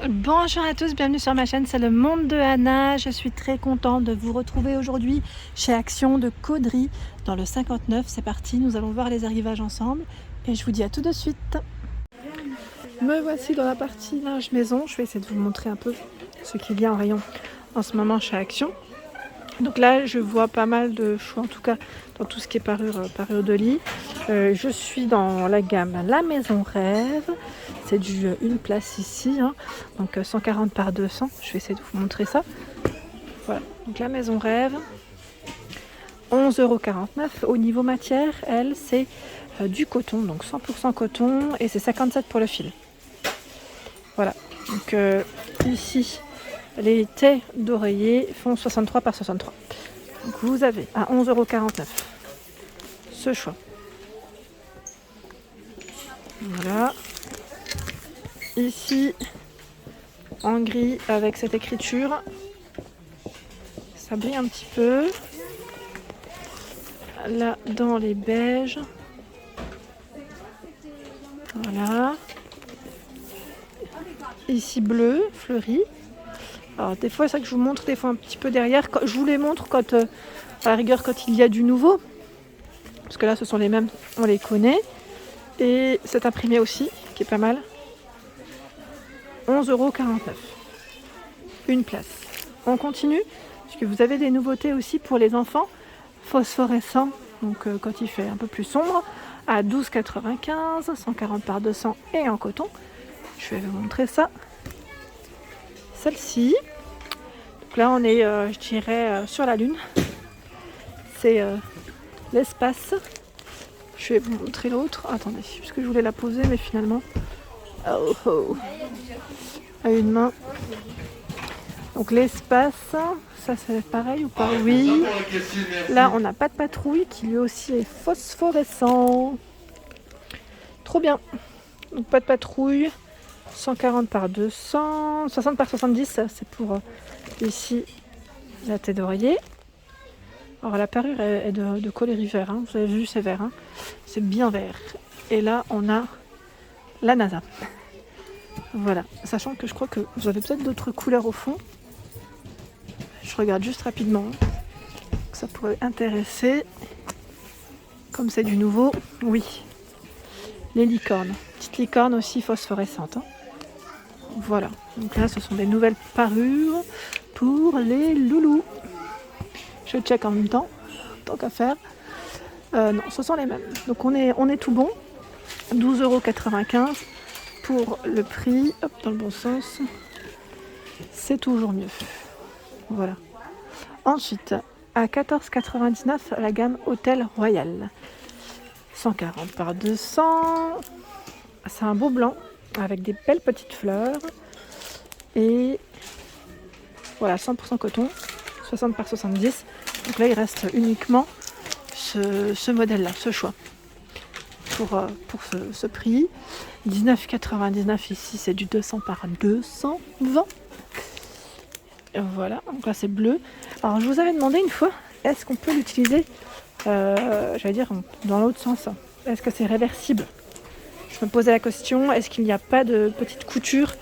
Bonjour à tous, bienvenue sur ma chaîne, c'est le monde de Anna. Je suis très contente de vous retrouver aujourd'hui chez Action de Caudry dans le 59. C'est parti, nous allons voir les arrivages ensemble et je vous dis à tout de suite. Me voici dans la partie linge maison. Je vais essayer de vous montrer un peu ce qu'il y a en rayon en ce moment chez Action. Donc là, je vois pas mal de choix, en tout cas dans tout ce qui est parure de lit. Je suis dans la gamme La Maison Rêve. C'est du une place ici, hein. Donc 140 par 200. Je vais essayer de vous montrer ça. Voilà, donc La Maison Rêve. 11,49 €. Au niveau matière, elle, c'est du coton, donc 100% coton. Et c'est 57 pour le fil. Voilà, donc ici, les tais d'oreiller font 63 par 63. Donc vous avez à 11,49 € ce choix. Voilà. Ici, en gris avec cette écriture. Ça brille un petit peu. Là, dans les beiges. Voilà. Ici, bleu, fleuri. Alors, des fois, c'est ça que je vous montre, des fois un petit peu derrière. Je vous les montre quand, à la rigueur, quand il y a du nouveau. Parce que là, ce sont les mêmes, on les connaît. Et cet imprimé aussi, qui est pas mal. 11,49 €. Une place. On continue, parce que vous avez des nouveautés aussi pour les enfants phosphorescents. Donc quand il fait un peu plus sombre, à 12,95 €, 140 par 200 et en coton. Je vais vous montrer ça. Celle-ci. Donc là, on est, je dirais, sur la Lune. C'est l'espace. Je vais vous montrer l'autre. Attendez, puisque je voulais la poser, mais finalement... Oh. À une main. Donc l'espace, ça c'est pareil ou pas? Oui. Là, on n'a pas de patrouille qui lui aussi est phosphorescent. Trop bien. Donc pas de patrouille. 140 par 200. 60 par 70, c'est pour ici la tête d'oreiller. Alors la parure est de coloris vert, hein. Vous avez vu, c'est vert, hein. C'est bien vert. Et là, on a la NASA. Voilà, sachant que je crois que vous avez peut-être d'autres couleurs au fond. Je regarde juste rapidement, que ça pourrait intéresser. Comme c'est du nouveau, oui. Les licornes, petite licorne aussi phosphorescente, hein. Voilà, donc là ce sont des nouvelles parures pour les loulous. Je check en même temps, tant qu'à faire. Non, ce sont les mêmes. Donc on est tout bon. 12,95 € pour le prix. Hop, dans le bon sens. C'est toujours mieux. Voilà. Ensuite, à 14,99 € la gamme Hôtel Royal. 140 par 200. C'est un beau blanc avec des belles petites fleurs. Et voilà, 100% coton. 60 par 70. Donc là, il reste uniquement ce modèle-là, ce choix. Pour ce prix. 19,99 € ici, c'est du 200 par 220. Et voilà, donc là c'est bleu. Alors je vous avais demandé une fois, est-ce qu'on peut l'utiliser, j'allais dire, dans l'autre sens? Est-ce que c'est réversible? Je me posais la question, est-ce qu'il n'y a pas de petite couture?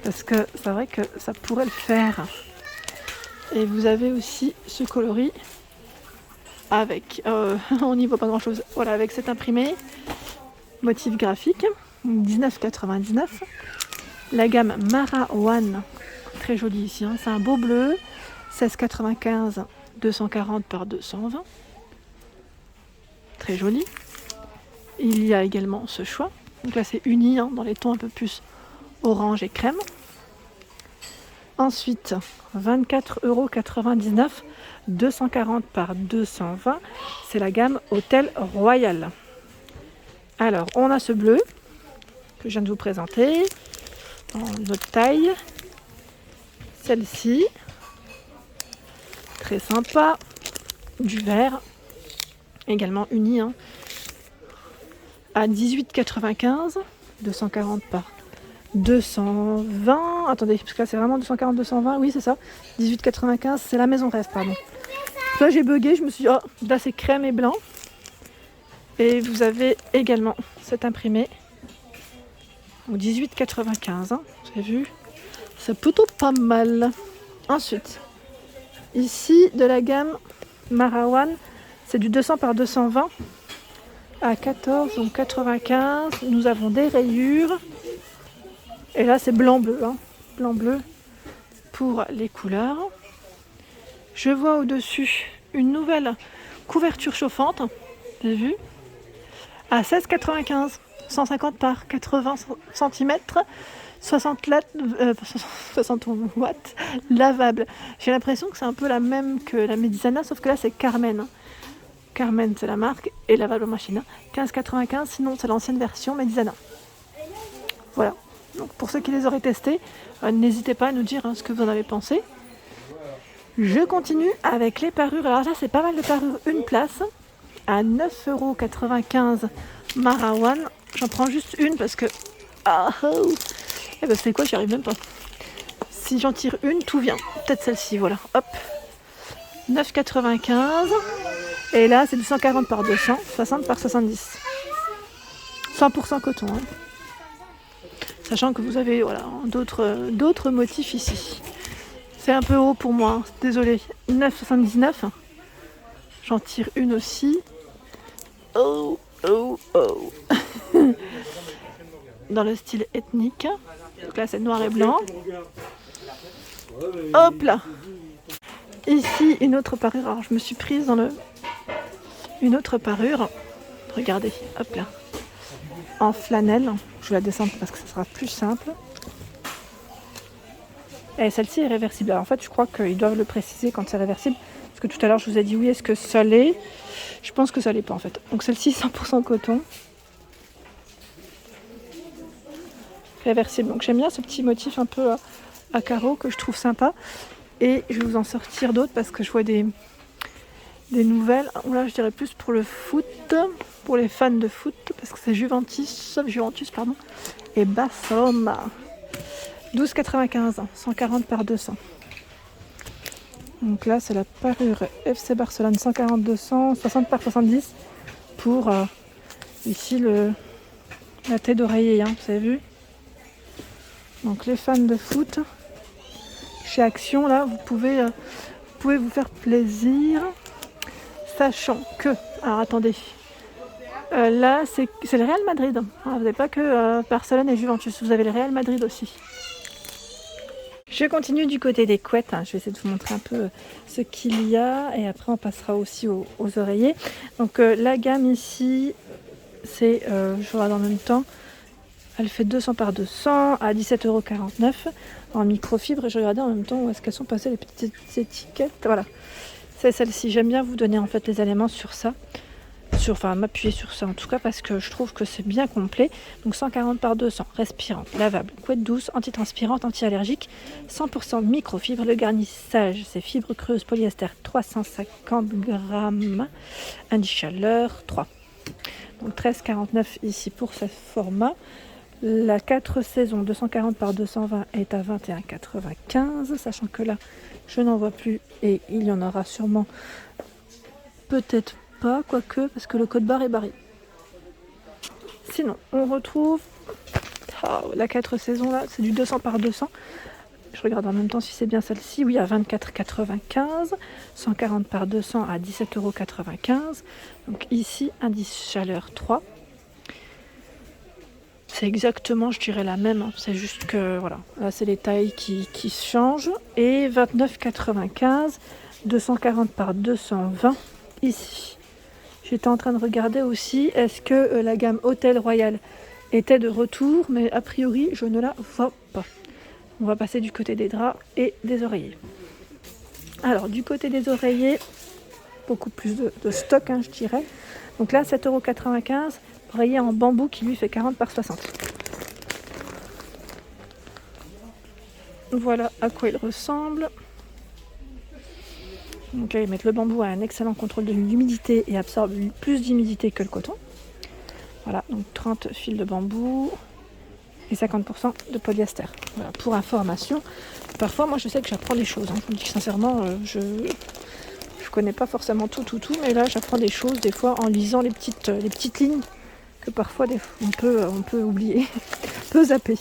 Parce que c'est vrai que ça pourrait le faire. Et vous avez aussi ce coloris avec, on n'y voit pas grand chose, voilà, avec cet imprimé, motif graphique, 19,99 €. La gamme Mara One, très jolie ici, hein. C'est un beau bleu, 16,95 €, 240 par 220. Très joli. Il y a également ce choix. Donc là c'est uni, hein, dans les tons un peu plus orange et crème. Ensuite, 24,99 €, 240 par 220. C'est la gamme Hôtel Royal. Alors, on a ce bleu que je viens de vous présenter en notre taille. Celle-ci, très sympa. Du vert, également uni, hein, à 18,95 €, 240 par 220. Attendez, parce que là c'est vraiment 240, 220. Oui, c'est ça. 18,95 €, c'est la Maison Rêve, pardon. Là j'ai bugué, je me suis dit, oh, là c'est crème et blanc. Et vous avez également cet imprimé. 18,95 €, hein, Vous avez vu? C'est plutôt pas mal. Ensuite, ici de la gamme Marawan, c'est du 200 par 220 à 14, donc 95. Nous avons des rayures. Et là, c'est blanc-bleu. Hein. Blanc-bleu pour les couleurs. Je vois au-dessus une nouvelle couverture chauffante. Vous avez vu? À 16,95. 150 par 80 cm. 60 watts lavable. J'ai l'impression que c'est un peu la même que la Medisana, sauf que là c'est Carmen. Carmen c'est la marque et lavable machine. 15,95, sinon c'est l'ancienne version Medisana. Voilà. Donc pour ceux qui les auraient testés, n'hésitez pas à nous dire ce que vous en avez pensé. Je continue avec les parures. Alors là c'est pas mal de parures, une place à 9,95 € Marawan. J'en prends juste une parce que eh ben c'est quoi, j'y arrive même pas. Si j'en tire une, tout vient. Peut-être celle-ci, voilà. Hop. 9,95. Et là, c'est du 140 par 200, 60 par 70. 100% coton. Hein. Sachant que vous avez voilà, d'autres motifs ici. C'est un peu haut pour moi, hein. Désolée. 9,79. J'en tire une aussi. Oh. Dans le style ethnique. Donc là c'est noir et blanc. Hop là. Ici une autre parure. Alors je me suis prise dans une autre parure. Regardez, hop là. En flanelle. Je vais la descendre parce que ça sera plus simple. Et celle-ci est réversible. Alors en fait je crois qu'ils doivent le préciser quand c'est réversible. Parce que tout à l'heure je vous ai dit oui, est-ce que ça l'est? Je pense que ça l'est pas en fait. Donc celle-ci 100% coton. Réversible. Donc j'aime bien ce petit motif un peu à carreaux que je trouve sympa. Et je vais vous en sortir d'autres parce que je vois des nouvelles. Là je dirais plus pour le foot, pour les fans de foot, parce que c'est Juventus et Barcelona. 12,95, 140 par 200. Donc là c'est la parure FC Barcelone 140-200, 60 par 70 pour ici la tête d'oreiller, hein, vous avez vu. Donc les fans de foot, chez Action, là, vous pouvez vous faire plaisir. Sachant que, alors attendez, là c'est le Real Madrid. Alors, vous n'avez pas que Barcelone et Juventus, vous avez le Real Madrid aussi. Je continue du côté des couettes, hein. Je vais essayer de vous montrer un peu ce qu'il y a et après on passera aussi aux oreillers. Donc la gamme ici, c'est, je regarde en même temps, elle fait 200 par 200 à 17,49 € en microfibre. Et je regardais en même temps où est-ce qu'elles sont passées les petites étiquettes. Voilà, c'est celle-ci. J'aime bien vous donner en fait les éléments sur ça. Enfin m'appuyer sur ça en tout cas parce que je trouve que c'est bien complet. Donc 140 par 200, respirante, lavable, couette douce, antitranspirante, anti-allergique, 100% microfibre. Le garnissage c'est fibre creuse polyester 350 grammes, indice chaleur 3. Donc 13,49 ici pour ce format. La 4 saisons 240 par 220 est à 21,95, sachant que là je n'en vois plus et il y en aura sûrement peut-être pas, quoique, parce que le code barre est barré. Sinon, on retrouve la 4 saisons là, c'est du 200 par 200. Je regarde en même temps si c'est bien celle-ci. Oui, à 24,95. 140 par 200 à 17,95 €. Donc ici, indice chaleur 3. C'est exactement, je dirais, la même. Hein. C'est juste que, voilà, là, c'est les tailles qui changent. Et 29,95. 240 par 220 ici. J'étais en train de regarder aussi, est-ce que la gamme Hôtel Royal était de retour, mais a priori, je ne la vois pas. On va passer du côté des draps et des oreillers. Alors, du côté des oreillers, beaucoup plus de stock, hein, je dirais. Donc là, 7,95 €, oreiller en bambou qui lui fait 40 par 60. Voilà à quoi il ressemble. Donc là, ils mettent le bambou à un excellent contrôle de l'humidité et absorbe plus d'humidité que le coton. Voilà, donc 30 fils de bambou et 50% de polyester. Voilà, pour information. Parfois, moi, je sais que j'apprends des choses. Hein. Je me dis que sincèrement, je connais pas forcément tout, mais là, j'apprends des choses des fois en lisant les petites lignes que parfois on peut oublier, on peut zapper.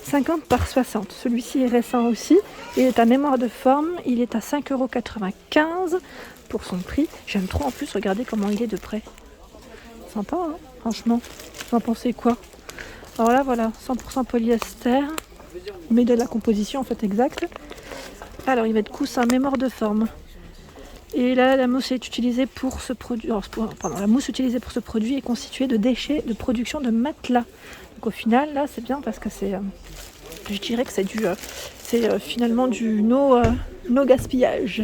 50 par 60. Celui-ci est récent aussi. Il est à mémoire de forme. Il est à 5,95 € pour son prix. J'aime trop en plus, regardez comment il est de près. Sympa, hein, franchement. Vous en pensez quoi? Alors là, voilà, 100% polyester. Mais de la composition en fait exacte. Alors, il va être coussin mémoire de forme. Et là, la mousse est utilisée pour ce produit. La mousse utilisée pour ce produit est constituée de déchets de production de matelas. Donc au final, là, c'est bien parce que c'est, je dirais que c'est finalement du no gaspillage.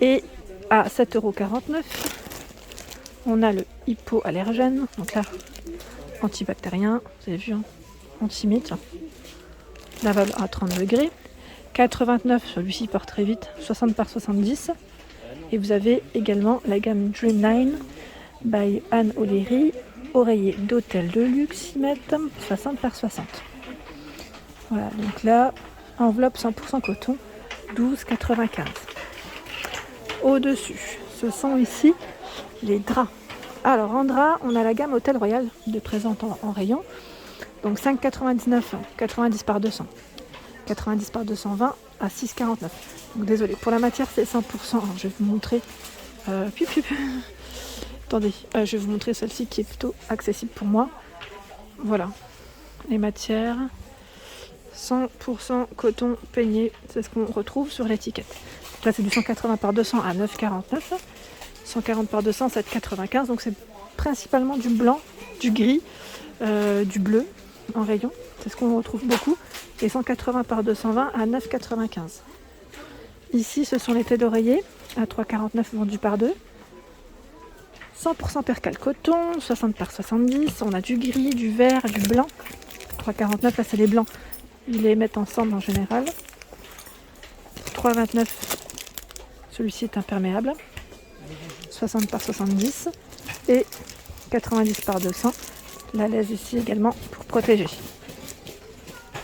Et à 7,49 €, on a le hypoallergène. Donc là, antibactérien, vous avez vu, hein, antimite. Lavable à 30 degrés. 4,29 €, celui-ci part très vite, 60 par 70. Et vous avez également la gamme Dreamline by Anne O'Leary, oreiller d'hôtel de luxe, 6 mètres, 60 par 60. Voilà, donc là, enveloppe 100% coton, 12,95 €. Au-dessus, ce sont ici les draps. Alors en drap, on a la gamme Hôtel Royal de présente en rayon. Donc 5,99 €, 90 par 200. 90 par 220 à 6,49 €. Donc désolé, pour la matière c'est 100%. Alors, je vais vous montrer. Attendez, je vais vous montrer celle-ci qui est plutôt accessible pour moi. Voilà, les matières 100% coton peigné, c'est ce qu'on retrouve sur l'étiquette. Donc là c'est du 180 par 200 à 9,49 €. 140 par 200, 7,95 €. Donc c'est principalement du blanc, du gris, du bleu en rayon. C'est ce qu'on retrouve beaucoup. Et 180 par 220 à 9,95 €. Ici, ce sont les têtes d'oreiller à 3,49 € vendus par deux. 100% percale coton, 60 par 70. On a du gris, du vert, du blanc. 3,49 €, là c'est les blancs. Ils les mettent ensemble en général. 3,29 €. Celui-ci est imperméable. 60 par 70. Et 90 par 200. La laisse ici également pour protéger.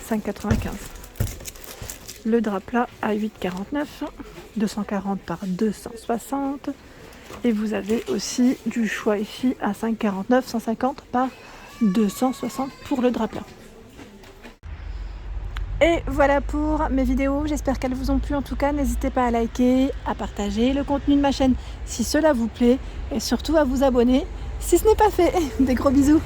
5,95 €. Le drap plat à 8,49 €, 240 par 260. Et vous avez aussi du choix ici à 5,49 €, 150 par 260 pour le drap plat. Et voilà pour mes vidéos, j'espère qu'elles vous ont plu. En tout cas, n'hésitez pas à liker, à partager le contenu de ma chaîne si cela vous plaît et surtout à vous abonner si ce n'est pas fait. Des gros bisous.